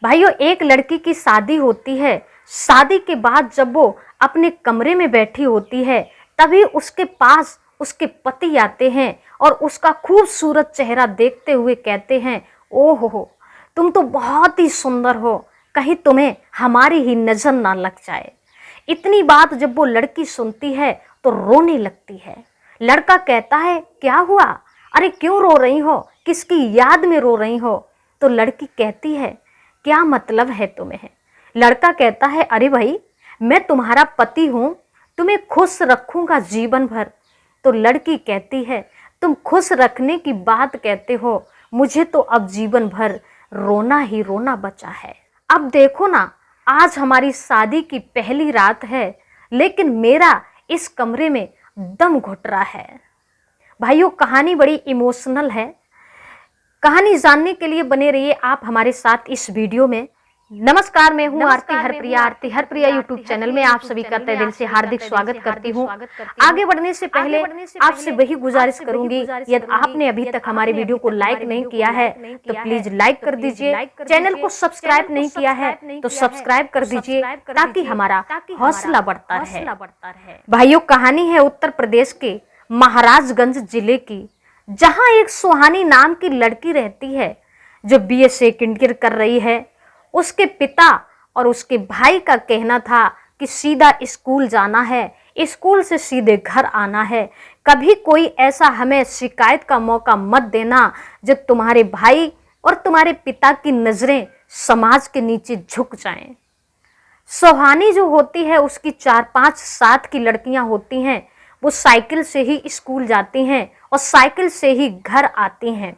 भाइयों, एक लड़की की शादी होती है। शादी के बाद जब वो अपने कमरे में बैठी होती है, तभी उसके पास उसके पति आते हैं और उसका खूबसूरत चेहरा देखते हुए कहते हैं, ओह हो, तुम तो बहुत ही सुंदर हो, कहीं तुम्हें हमारी ही नजर ना लग जाए। इतनी बात जब वो लड़की सुनती है तो रोने लगती है। लड़का कहता है, क्या हुआ? अरे क्यों रो रही हो? किसकी याद में रो रही हो? तो लड़की कहती है, क्या मतलब है तुम्हें? लड़का कहता है, अरे भाई, मैं तुम्हारा पति हूं, तुम्हें खुश रखूंगा जीवन भर। तो लड़की कहती है, तुम खुश रखने की बात कहते हो, मुझे तो अब जीवन भर रोना ही रोना बचा है। अब देखो ना, आज हमारी शादी की पहली रात है, लेकिन मेरा इस कमरे में दम घुट रहा है। भाइयों, कहानी बड़ी इमोशनल है। कहानी जानने के लिए बने रहिए आप हमारे साथ इस वीडियो में। नमस्कार, मैं हूँ आरती हरप्रिया यूट्यूब चैनल में आप सभी का तहे दिल से हार्दिक स्वागत करती हूँ। आगे बढ़ने से पहले आपसे वही गुजारिश करूंगी, यदि आपने अभी तक हमारे वीडियो को लाइक नहीं किया है तो प्लीज लाइक कर दीजिए। चैनल को सब्सक्राइब नहीं किया है तो सब्सक्राइब कर दीजिए, ताकि हमारा हौसला बढ़ता रहे। भाइयों, कहानी है उत्तर प्रदेश के महाराजगंज जिले की, जहां एक सुहानी नाम की लड़की रहती है जो बीए सेकंड ईयर कर रही है। उसके पिता और उसके भाई का कहना था कि सीधा स्कूल जाना है, स्कूल से सीधे घर आना है। कभी कोई ऐसा हमें शिकायत का मौका मत देना जब तुम्हारे भाई और तुम्हारे पिता की नजरें समाज के नीचे झुक जाएं। सुहानी जो होती है, उसकी 4-5 साथ की लड़कियां होती हैं। वो साइकिल से ही स्कूल जाती हैं और साइकिल से ही घर आती हैं।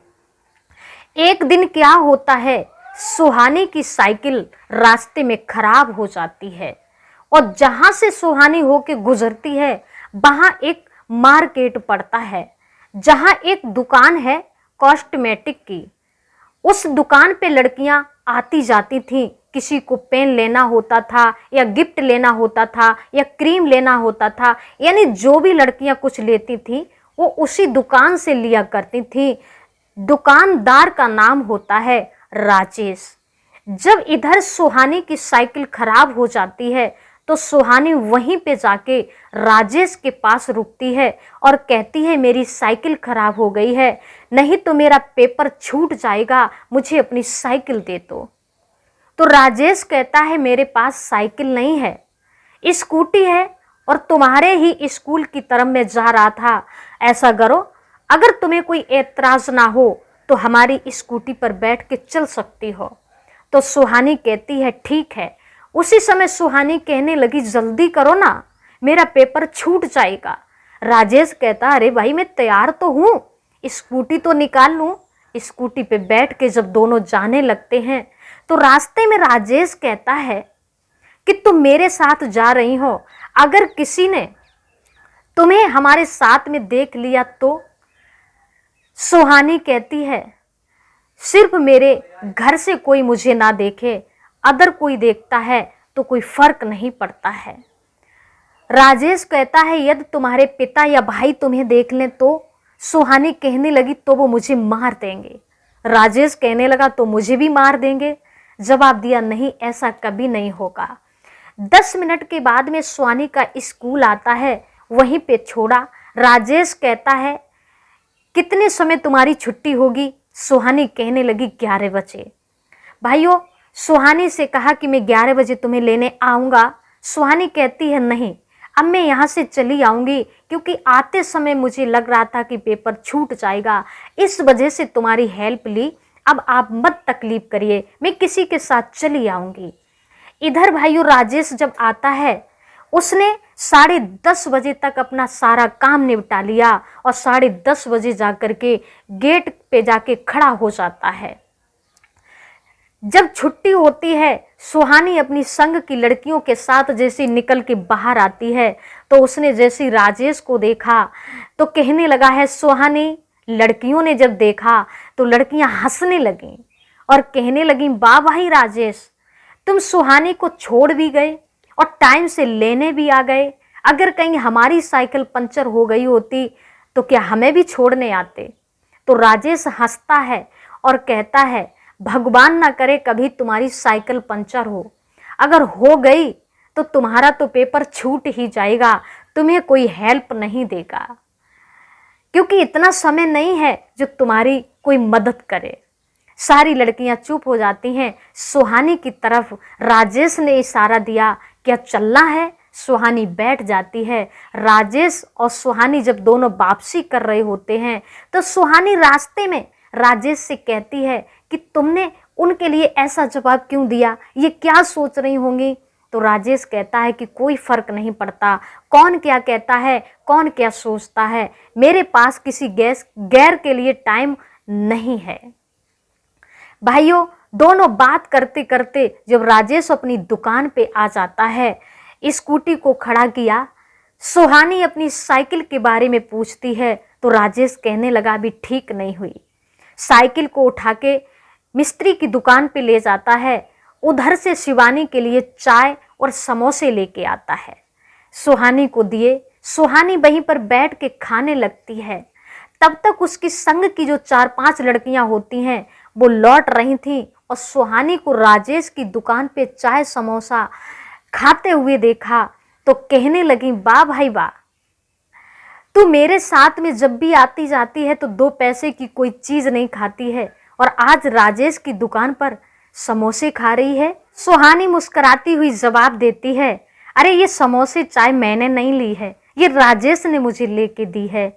एक दिन क्या होता है, सुहानी की साइकिल रास्ते में खराब हो जाती है और जहां से सुहानी होके गुजरती है वहां एक मार्केट पड़ता है, जहां एक दुकान है कॉस्मेटिक की। उस दुकान पे लड़कियां आती जाती थीं। किसी को पेन लेना होता था या गिफ्ट लेना होता था या क्रीम लेना होता था, यानी जो भी लड़कियां कुछ लेती थीं वो उसी दुकान से लिया करती थीं। दुकानदार का नाम होता है राजेश। जब इधर सुहानी की साइकिल खराब हो जाती है तो सुहानी वहीं पे जाके राजेश के पास रुकती है और कहती है, मेरी साइकिल खराब हो गई है, नहीं तो मेरा पेपर छूट जाएगा, मुझे अपनी साइकिल दे दो। तो राजेश कहता है, मेरे पास साइकिल नहीं है, स्कूटी है और तुम्हारे ही स्कूल की तरफ मैं जा रहा था। ऐसा करो, अगर तुम्हें कोई एतराज ना हो तो हमारी स्कूटी पर बैठ के चल सकती हो। तो सुहानी कहती है, ठीक है। उसी समय सुहानी कहने लगी, जल्दी करो ना, मेरा पेपर छूट जाएगा। राजेश कहता, अरे भाई, मैं तैयार तो हूँ, स्कूटी तो निकाल लूँ। स्कूटी पे बैठ के जब दोनों जाने लगते हैं तो रास्ते में राजेश कहता है कि तुम मेरे साथ जा रही हो, अगर किसी ने तुम्हें हमारे साथ में देख लिया तो? सुहानी कहती है, सिर्फ मेरे घर से कोई मुझे ना देखे, अगर कोई देखता है तो कोई फर्क नहीं पड़ता है। राजेश कहता है, यदि तुम्हारे पिता या भाई तुम्हें देख लें तो? सुहानी कहने लगी, तो वो मुझे मार देंगे। राजेश कहने लगा, तो मुझे भी मार देंगे। जवाब दिया, नहीं, ऐसा कभी नहीं होगा। 10 मिनट के बाद में सुहानी का स्कूल आता है, वहीं पे छोड़ा। राजेश कहता है, कितने समय तुम्हारी छुट्टी होगी? सुहानी कहने लगी, 11 बजे। भाइयों, सुहानी से कहा कि मैं 11 बजे तुम्हें लेने आऊँगा। सुहानी कहती है, नहीं, अब मैं यहाँ से चली आऊँगी, क्योंकि आते समय मुझे लग रहा था कि पेपर छूट जाएगा, इस वजह से तुम्हारी हेल्प ली। अब आप मत तकलीफ करिए, मैं किसी के साथ चली आऊँगी। इधर भाइयों, राजेश जब आता है, उसने 10:30 बजे तक अपना सारा काम निपटा लिया और 10:30 बजे जाकर के गेट पे जाके खड़ा हो जाता है। जब छुट्टी होती है, सुहानी अपनी संग की लड़कियों के साथ जैसे निकल के बाहर आती है तो उसने जैसे राजेश को देखा तो कहने लगा है, सुहानी, लड़कियों ने जब देखा तो लड़कियां हंसने लगीं और कहने लगीं, वाह भाई राजेश, तुम सुहानी को छोड़ भी गए और टाइम से लेने भी आ गए। अगर कहीं हमारी साइकिल पंचर हो गई होती तो क्या हमें भी छोड़ने आते? तो राजेश हंसता है और कहता है, भगवान ना करे कभी तुम्हारी साइकिल पंचर हो, अगर हो गई तो तुम्हारा तो पेपर छूट ही जाएगा, तुम्हें कोई हेल्प नहीं देगा, क्योंकि इतना समय नहीं है जो तुम्हारी कोई मदद करे। सारी लड़कियां चुप हो जाती हैं। सुहानी की तरफ राजेश ने इशारा दिया, क्या चलना है? सुहानी बैठ जाती है। राजेश और सुहानी जब दोनों वापसी कर रहे होते हैं तो सुहानी रास्ते में राजेश से कहती है कि तुमने उनके लिए ऐसा जवाब क्यों दिया, ये क्या सोच रही होंगी? तो राजेश कहता है कि कोई फर्क नहीं पड़ता, कौन क्या कहता है, कौन क्या सोचता है, मेरे पास किसी गैर के लिए टाइम नहीं है। भाइयों, दोनों बात करते करते जब राजेश अपनी दुकान पे आ जाता है, स्कूटी को खड़ा किया, सुहानी अपनी साइकिल के बारे में पूछती है तो राजेश कहने लगा अभी ठीक नहीं हुई। साइकिल को उठा के मिस्त्री की दुकान पे ले जाता है, उधर से शिवानी के लिए चाय और समोसे लेके आता है, सुहानी को दिए। सुहानी वहीं पर बैठ के खाने लगती है। तब तक उसकी संग की जो 4-5 लड़कियां होती हैं वो लौट रही थीं और सुहानी को राजेश की दुकान पे चाय समोसा खाते हुए देखा तो कहने लगी, वाह भाई वाह, तू मेरे साथ में जब भी आती जाती है तो 2 पैसे की कोई चीज नहीं खाती है और आज राजेश की दुकान पर समोसे खा रही है। सुहानी मुस्कुराती हुई जवाब देती है, अरे ये समोसे चाय मैंने नहीं ली है, ये राजेश ने मुझे लेके दी है।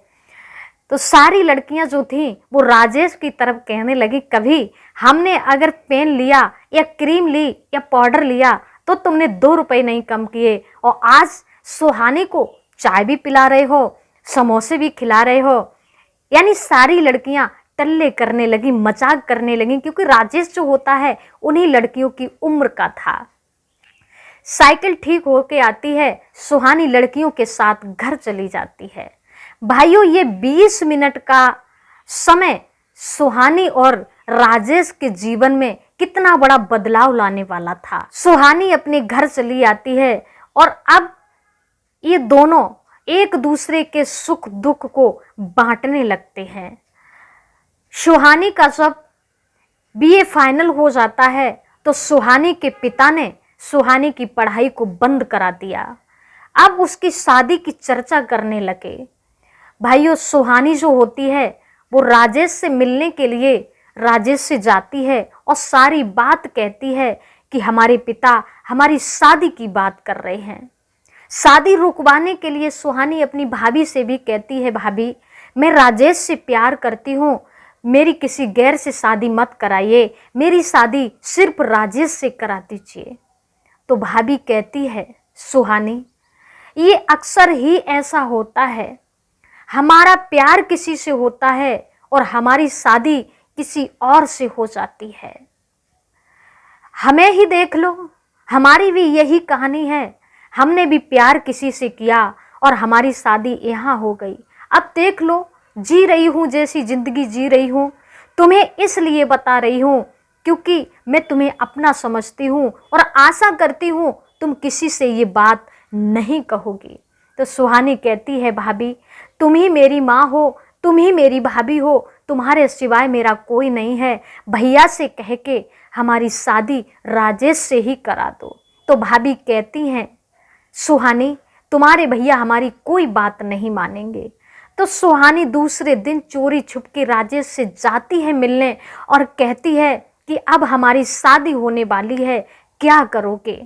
तो सारी लड़कियां जो थीं वो राजेश की तरफ कहने लगी, कभी हमने अगर पेन लिया या क्रीम ली या पाउडर लिया तो तुमने 2 रुपए नहीं कम किए और आज सुहानी को चाय भी पिला रहे हो, समोसे भी खिला रहे हो। यानी सारी लड़कियां टल्ले करने लगी, मजाक करने लगी, क्योंकि राजेश जो होता है उन्हीं लड़कियों की उम्र का था। साइकिल ठीक होके आती है, सुहानी लड़कियों के साथ घर चली जाती है। भाइयों, ये 20 मिनट का समय सुहानी और राजेश के जीवन में कितना बड़ा बदलाव लाने वाला था। सुहानी अपने घर चली आती है और अब ये दोनों एक दूसरे के सुख दुख को बांटने लगते हैं। सुहानी का जब बीए फाइनल हो जाता है तो सुहानी के पिता ने सुहानी की पढ़ाई को बंद करा दिया। अब उसकी शादी की चर्चा करने लगे। भाइयों, सुहानी जो होती है वो राजेश से मिलने के लिए राजेश से जाती है और सारी बात कहती है कि हमारे पिता हमारी शादी की बात कर रहे हैं। शादी रुकवाने के लिए सुहानी अपनी भाभी से भी कहती है, भाभी मैं राजेश से प्यार करती हूँ, मेरी किसी गैर से शादी मत कराइए, मेरी शादी सिर्फ राजेश से करा दीजिए। तो भाभी कहती है, सुहानी ये अक्सर ही ऐसा होता है, हमारा प्यार किसी से होता है और हमारी शादी किसी और से हो जाती है। हमें ही देख लो, हमारी भी यही कहानी है, हमने भी प्यार किसी से किया और हमारी शादी यहाँ हो गई। अब देख लो, जी रही हूँ जैसी जिंदगी जी रही हूँ, तुम्हें इसलिए बता रही हूँ क्योंकि मैं तुम्हें अपना समझती हूँ और आशा करती हूँ तुम किसी से ये बात नहीं कहोगी। तो सुहानी कहती है, भाभी तुम ही मेरी माँ हो, तुम ही मेरी भाभी हो, तुम्हारे सिवाय मेरा कोई नहीं है, भैया से कह के हमारी शादी राजेश से ही करा दो। तो भाभी कहती हैं, सुहानी तुम्हारे भैया हमारी कोई बात नहीं मानेंगे। तो सुहानी दूसरे दिन चोरी छुप के राजेश से जाती है मिलने और कहती है कि अब हमारी शादी होने वाली है, क्या करोगे?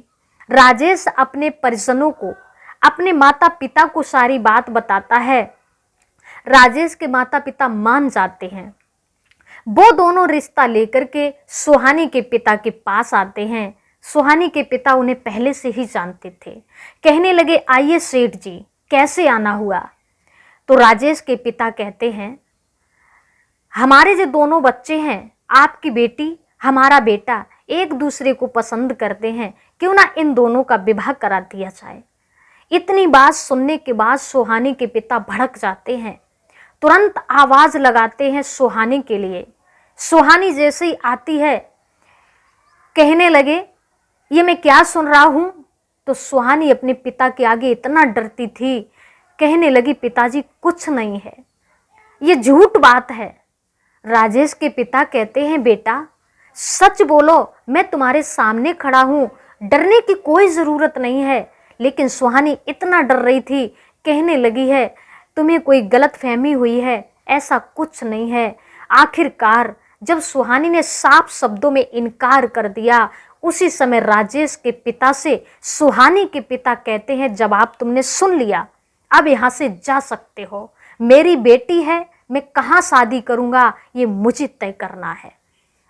राजेश अपने परिजनों को, अपने माता पिता को सारी बात बताता है। राजेश के माता पिता मान जाते हैं। वो दोनों रिश्ता लेकर के सुहानी के पिता के पास आते हैं। सुहानी के पिता उन्हें पहले से ही जानते थे। कहने लगे, आइए सेठ जी, कैसे आना हुआ? तो राजेश के पिता कहते हैं, हमारे जो दोनों बच्चे हैं, आपकी बेटी हमारा बेटा, एक दूसरे को पसंद करते हैं, क्यों ना इन दोनों का विवाह करा दिया जाए। इतनी बात सुनने के बाद सुहानी के पिता भड़क जाते हैं, तुरंत आवाज लगाते हैं सुहानी के लिए। सुहानी जैसे ही आती है कहने लगे, ये मैं क्या सुन रहा हूं? तो सुहानी अपने पिता के आगे इतना डरती थी, कहने लगी, पिताजी कुछ नहीं है, ये झूठ बात है। राजेश के पिता कहते हैं, बेटा सच बोलो, मैं तुम्हारे सामने खड़ा हूँ, डरने की कोई ज़रूरत नहीं है। लेकिन सुहानी इतना डर रही थी, कहने लगी है तुम्हें कोई गलत फहमी हुई है, ऐसा कुछ नहीं है। आखिरकार जब सुहानी ने साफ शब्दों में इनकार कर दिया, उसी समय राजेश के पिता से सुहानी के पिता कहते हैं जवाब तुमने सुन लिया, अब यहाँ से जा सकते हो। मेरी बेटी है, मैं कहाँ शादी करूँगा ये मुझे तय करना है।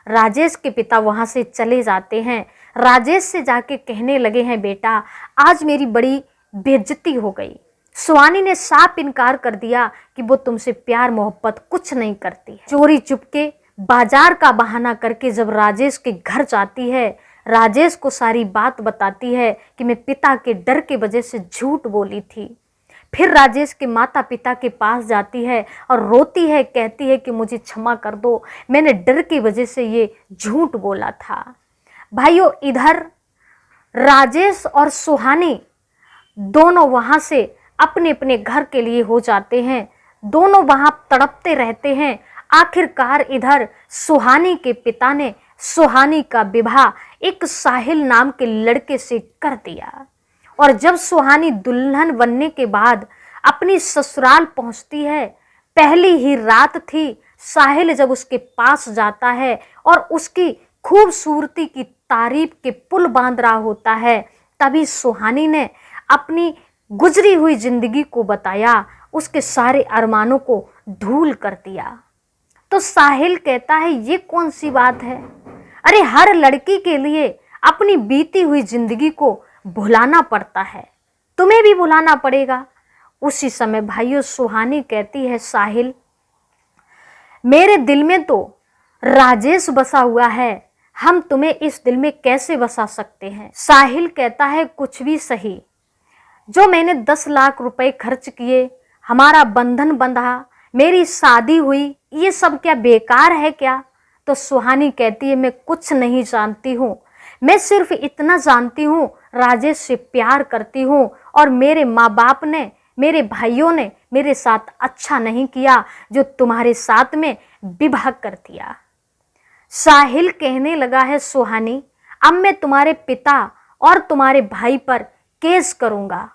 राजेश के पिता वहाँ से चले जाते हैं। राजेश से जाके कहने लगे हैं बेटा आज मेरी बड़ी बेइज्जती हो गई। सुहानी ने साफ इनकार कर दिया कि वो तुमसे प्यार मोहब्बत कुछ नहीं करती है। चोरी चुपके बाजार का बहाना करके जब राजेश के घर जाती है, राजेश को सारी बात बताती है कि मैं पिता के डर के वजह से झूठ बोली थी। फिर राजेश के माता पिता के पास जाती है और रोती है, कहती है कि मुझे क्षमा कर दो, मैंने डर की वजह से ये झूठ बोला था। भाइयों, इधर राजेश और सुहानी दोनों वहाँ से अपने अपने घर के लिए हो जाते हैं। दोनों वहाँ तड़पते रहते हैं। आखिरकार इधर सुहानी के पिता ने सुहानी का विवाह एक साहिल नाम के लड़के से कर दिया। और जब सुहानी दुल्हन बनने के बाद अपनी ससुराल पहुंचती है, पहली ही रात थी, साहिल जब उसके पास जाता है और उसकी खूबसूरती की तारीफ के पुल बांध रहा होता है, तभी सुहानी ने अपनी गुजरी हुई जिंदगी को बताया, उसके सारे अरमानों को धूल कर दिया। तो साहिल कहता है ये कौन सी बात है, अरे हर लड़की के लिए अपनी बीती हुई जिंदगी को भुलाना पड़ता है, तुम्हें भी भुलाना पड़ेगा। उसी समय भाइयों सुहानी कहती है साहिल मेरे दिल में तो राजेश बसा हुआ है, हम तुम्हें इस दिल में कैसे बसा सकते हैं। साहिल कहता है कुछ भी सही, जो मैंने 10 लाख रुपए खर्च किए, हमारा बंधन बंधा, मेरी शादी हुई, ये सब क्या बेकार है क्या। तो सुहानी कहती है मैं कुछ नहीं जानती हूँ, मैं सिर्फ इतना जानती हूँ राजेश से प्यार करती हूँ और मेरे माँ बाप ने, मेरे भाइयों ने मेरे साथ अच्छा नहीं किया जो तुम्हारे साथ में विवाह कर दिया। साहिल कहने लगा है सुहानी अब मैं तुम्हारे पिता और तुम्हारे भाई पर केस करूँगा,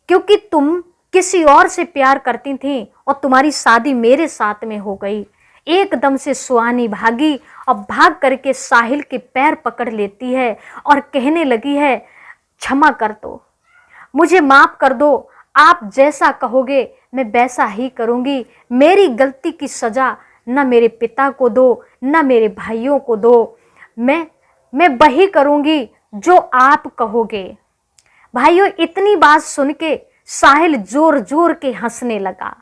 क्योंकि तुम किसी और से प्यार करती थी और तुम्हारी शादी मेरे साथ में हो गई। एकदम से सुहानी भागी और भाग करके साहिल के पैर पकड़ लेती है और कहने लगी है क्षमा कर दो, मुझे माफ कर दो, आप जैसा कहोगे मैं वैसा ही करूँगी। मेरी गलती की सज़ा न मेरे पिता को दो न मेरे भाइयों को दो, मैं वही करूँगी जो आप कहोगे। भाइयों, इतनी बात सुन के साहिल जोर जोर के हंसने लगा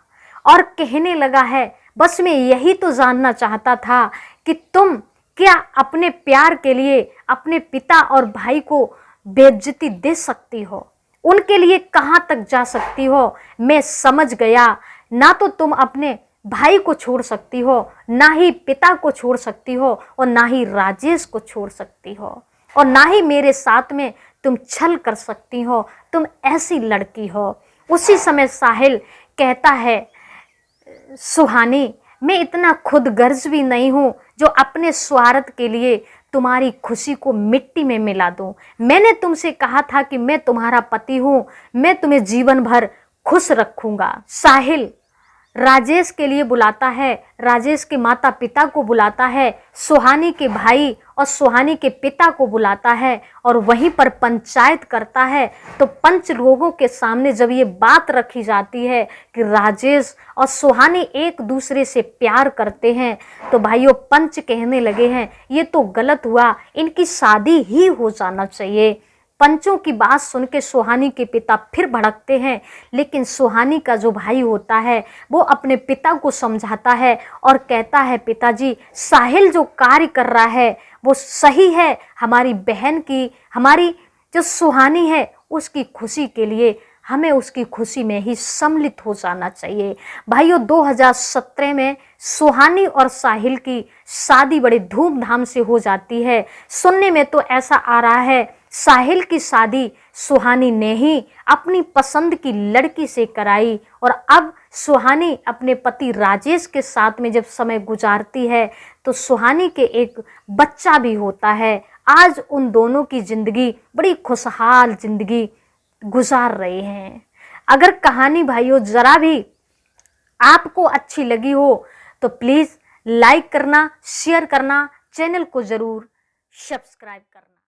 और कहने लगा है बस मैं यही तो जानना चाहता था कि तुम क्या अपने प्यार के लिए अपने पिता और भाई को बेइज्जती दे सकती हो, उनके लिए कहाँ तक जा सकती हो। मैं समझ गया, ना तो तुम अपने भाई को छोड़ सकती हो, ना ही पिता को छोड़ सकती हो और ना ही राजेश को छोड़ सकती हो और ना ही मेरे साथ में तुम छल कर सकती हो, तुम ऐसी लड़की हो। उसी समय साहिल कहता है सुहानी मैं इतना खुद गर्ज भी नहीं हूँ जो अपने स्वार्थ के लिए तुम्हारी खुशी को मिट्टी में मिला दूं। मैंने तुमसे कहा था कि मैं तुम्हारा पति हूँ, मैं तुम्हें जीवन भर खुश रखूंगा। साहिल राजेश के लिए बुलाता है, राजेश के माता पिता को बुलाता है, सुहानी के भाई और सुहानी के पिता को बुलाता है और वहीं पर पंचायत करता है। तो पंच लोगों के सामने जब ये बात रखी जाती है कि राजेश और सुहानी एक दूसरे से प्यार करते हैं, तो भाइयों पंच कहने लगे हैं ये तो गलत हुआ, इनकी शादी ही हो जाना चाहिए। पंचों की बात सुन के सुहानी के पिता फिर भड़कते हैं, लेकिन सुहानी का जो भाई होता है वो अपने पिता को समझाता है और कहता है पिताजी साहिल जो कार्य कर रहा है वो सही है, हमारी बहन की, हमारी जो सुहानी है उसकी खुशी के लिए हमें उसकी खुशी में ही सम्मिलित हो जाना चाहिए। भाइयों 2017 में सुहानी और साहिल की शादी बड़े धूमधाम से हो जाती है। सुनने में तो ऐसा आ रहा है साहिल की शादी सुहानी ने ही अपनी पसंद की लड़की से कराई और अब सुहानी अपने पति राजेश के साथ में जब समय गुजारती है तो सुहानी के एक बच्चा भी होता है। आज उन दोनों की जिंदगी बड़ी खुशहाल जिंदगी गुजार रहे हैं। अगर कहानी भाइयों जरा भी आपको अच्छी लगी हो तो प्लीज लाइक करना, शेयर करना, चैनल को जरूर सब्सक्राइब करना।